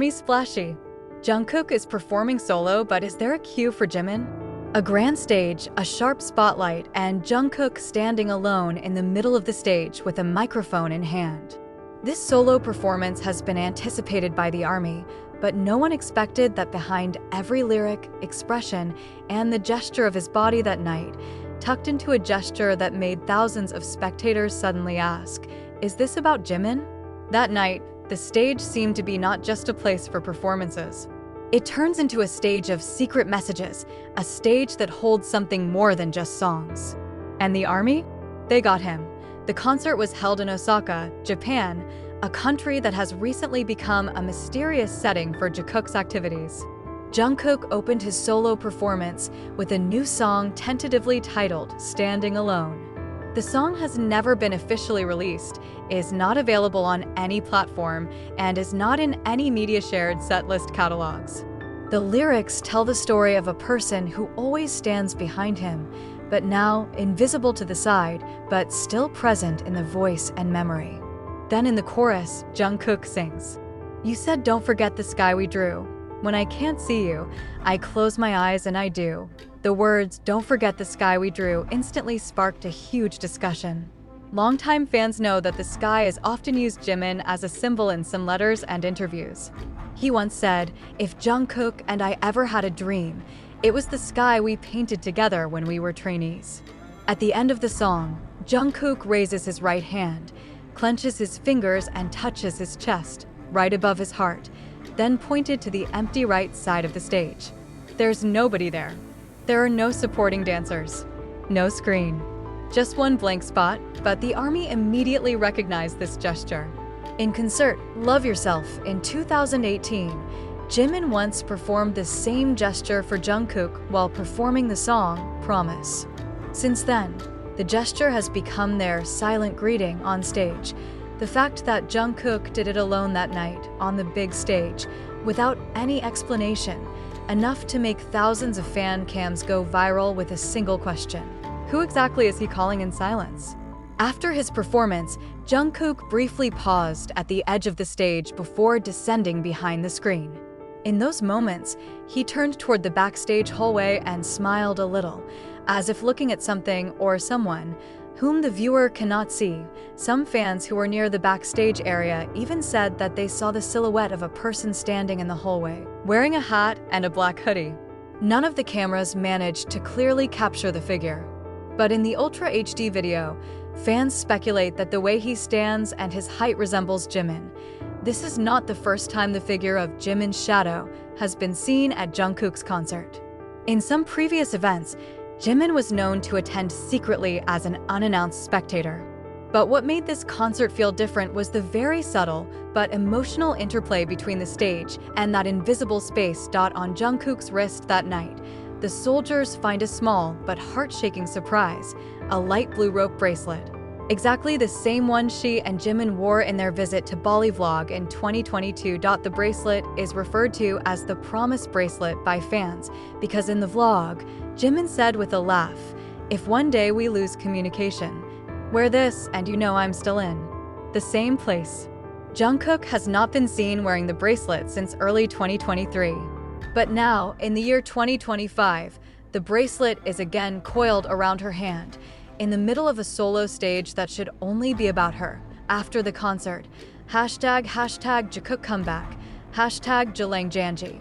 ARMY splashy. Jungkook is performing solo, but is there a cue for Jimin? A grand stage, a sharp spotlight, and Jungkook standing alone in the middle of the stage with a microphone in hand. This solo performance has been anticipated by the ARMY, but no one expected that behind every lyric, expression, and the gesture of his body that night, tucked into a gesture that made thousands of spectators suddenly ask, "Is this about Jimin?" That night, the stage seemed to be not just a place for performances. It turns into a stage of secret messages, a stage that holds something more than just songs. And the ARMY? They got him. The concert was held in Osaka, Japan, a country that has recently become a mysterious setting for Jungkook's activities. Jungkook opened his solo performance with a new song tentatively titled Standing Alone. The song has never been officially released, is not available on any platform, and is not in any media-shared setlist catalogs. The lyrics tell the story of a person who always stands behind him, but now invisible to the side, but still present in the voice and memory. Then in the chorus, Jungkook sings, "You said don't forget the sky we drew. When I can't see you, I close my eyes and I do." The words, "Don't forget the sky we drew," instantly sparked a huge discussion. Longtime fans know that the sky is often used Jimin as a symbol in some letters and interviews. He once said, "If Jungkook and I ever had a dream, it was the sky we painted together when we were trainees." At the end of the song, Jungkook raises his right hand, clenches his fingers and touches his chest, right above his heart, then pointed to the empty right side of the stage. There's nobody there. There are no supporting dancers, no screen, just one blank spot, but the ARMY immediately recognized this gesture. In concert Love Yourself in 2018, Jimin once performed the same gesture for Jungkook while performing the song Promise. Since then, the gesture has become their silent greeting on stage. The fact that Jungkook did it alone that night on the big stage, without any explanation, enough to make thousands of fan cams go viral with a single question. Who exactly is he calling in silence? After his performance, Jungkook briefly paused at the edge of the stage before descending behind the screen. In those moments, he turned toward the backstage hallway and smiled a little, as if looking at something or someone whom the viewer cannot see. Some fans who were near the backstage area even said that they saw the silhouette of a person standing in the hallway, wearing a hat and a black hoodie. None of the cameras managed to clearly capture the figure. But in the Ultra HD video, fans speculate that the way he stands and his height resembles Jimin. This is not the first time the figure of Jimin's shadow has been seen at Jungkook's concert. In some previous events, Jimin was known to attend secretly as an unannounced spectator. But what made this concert feel different was the very subtle but emotional interplay between the stage and that invisible space dot on Jungkook's wrist that night. The soldiers find a small but heart-shaking surprise, a light blue rope bracelet. Exactly the same one she and Jimin wore in their visit to Bali vlog in 2022. The bracelet is referred to as the Promise bracelet by fans because in the vlog, Jimin said with a laugh, "If one day we lose communication, wear this and you know I'm still in the same place." Jungkook has not been seen wearing the bracelet since early 2023. But now, in the year 2025, the bracelet is again coiled around her hand, in the middle of a solo stage that should only be about her. After the concert, hashtag Jungkook comeback, hashtag Jalangjanji,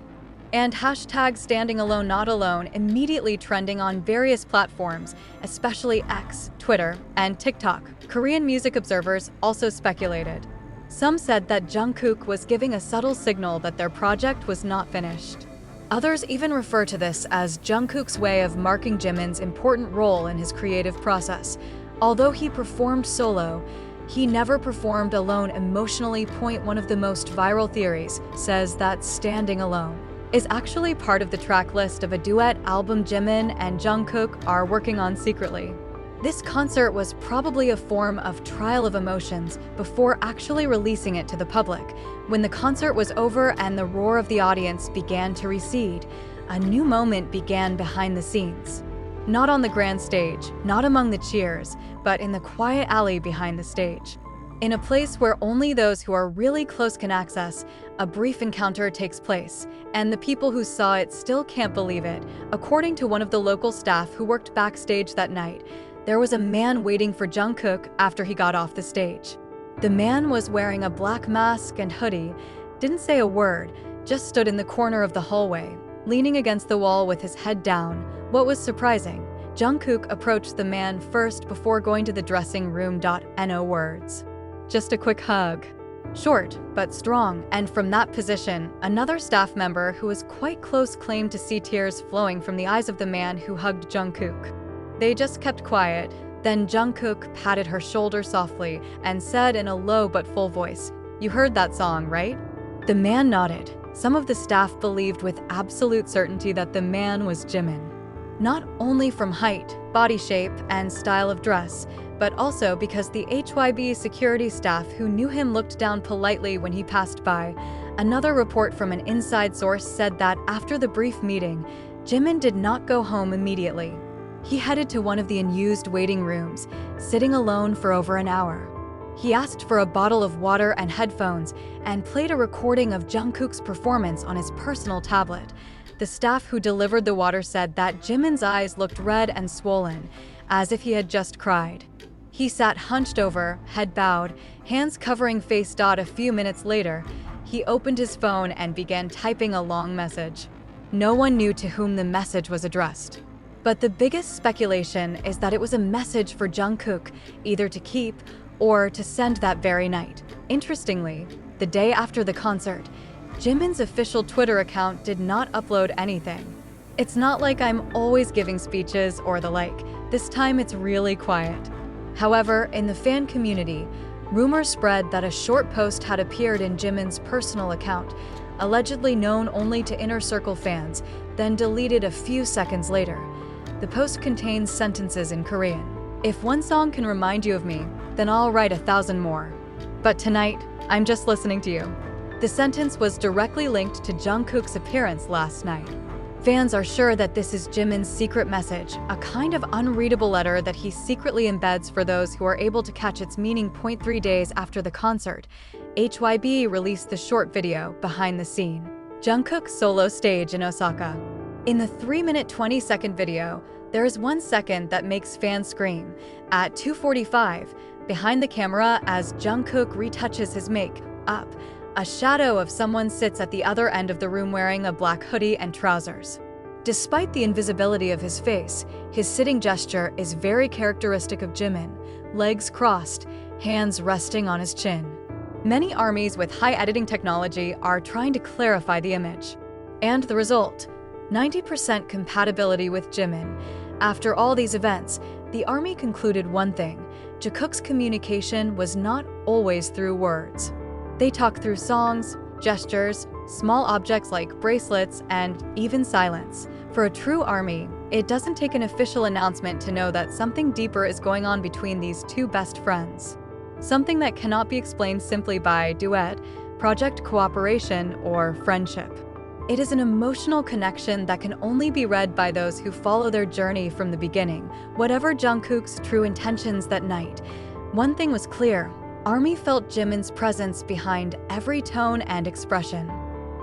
and hashtag Standing Alone Not Alone immediately trending on various platforms, especially X, Twitter, and TikTok. Korean music observers also speculated. Some said that Jungkook was giving a subtle signal that their project was not finished. Others even refer to this as Jungkook's way of marking Jimin's important role in his creative process. Although he performed solo, he never performed alone emotionally. One of the most viral theories says that Standing Alone is actually part of the track list of a duet album Jimin and Jungkook are working on secretly. This concert was probably a form of trial of emotions before actually releasing it to the public. When the concert was over and the roar of the audience began to recede, a new moment began behind the scenes. Not on the grand stage, not among the cheers, but in the quiet alley behind the stage. In a place where only those who are really close can access, a brief encounter takes place, and the people who saw it still can't believe it. According to one of the local staff who worked backstage that night, there was a man waiting for Jungkook after he got off the stage. The man was wearing a black mask and hoodie, didn't say a word, just stood in the corner of the hallway, leaning against the wall with his head down. What was surprising, Jungkook approached the man first before going to the dressing room. No words. Just a quick hug. Short, but strong, and from that position, another staff member who was quite close claimed to see tears flowing from the eyes of the man who hugged Jungkook. They just kept quiet. Then Jungkook patted her shoulder softly and said in a low but full voice, "You heard that song, right?" The man nodded. Some of the staff believed with absolute certainty that the man was Jimin. Not only from height, body shape, and style of dress, but also because the HYB security staff who knew him looked down politely when he passed by. Another report from an inside source said that after the brief meeting, Jimin did not go home immediately. He headed to one of the unused waiting rooms, sitting alone for over an hour. He asked for a bottle of water and headphones and played a recording of Jungkook's performance on his personal tablet. The staff who delivered the water said that Jimin's eyes looked red and swollen, as if he had just cried. He sat hunched over, head bowed, hands covering face. A few minutes later, he opened his phone and began typing a long message. No one knew to whom the message was addressed. But the biggest speculation is that it was a message for Jungkook, either to keep or to send that very night. Interestingly, the day after the concert, Jimin's official Twitter account did not upload anything. It's not like I'm always giving speeches or the like. This time it's really quiet. However, in the fan community, rumors spread that a short post had appeared in Jimin's personal account, allegedly known only to inner circle fans, then deleted a few seconds later. The post contains sentences in Korean. "If one song can remind you of me, then I'll write 1,000 more. But tonight, I'm just listening to you." The sentence was directly linked to Jungkook's appearance last night. Fans are sure that this is Jimin's secret message, a kind of unreadable letter that he secretly embeds for those who are able to catch its meaning. 3 days after the concert, HYB released the short video, Behind the Scene, Jungkook's solo stage in Osaka. In the 3-minute 20-second video, there is 1 second that makes fans scream. At 2:45, behind the camera as Jungkook retouches his make-up, a shadow of someone sits at the other end of the room wearing a black hoodie and trousers. Despite the invisibility of his face, his sitting gesture is very characteristic of Jimin, legs crossed, hands resting on his chin. Many armies with high editing technology are trying to clarify the image. And the result? 90% compatibility with Jimin. After all these events, the army concluded one thing: Jungkook's communication was not always through words. They talk through songs, gestures, small objects like bracelets, and even silence. For a true army, it doesn't take an official announcement to know that something deeper is going on between these two best friends. Something that cannot be explained simply by duet, project cooperation, or friendship. It is an emotional connection that can only be read by those who follow their journey from the beginning. Whatever Jungkook's true intentions that night, one thing was clear: ARMY felt Jimin's presence behind every tone and expression.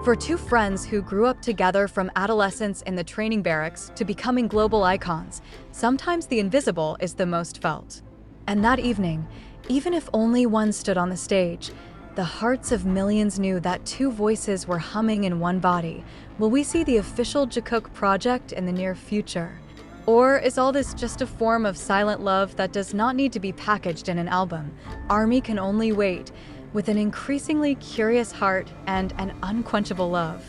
For two friends who grew up together from adolescence in the training barracks to becoming global icons, sometimes the invisible is the most felt. And that evening, even if only one stood on the stage, the hearts of millions knew that two voices were humming in one body. Will we see the official Jungkook project in the near future? Or is all this just a form of silent love that does not need to be packaged in an album? ARMY can only wait, with an increasingly curious heart and an unquenchable love.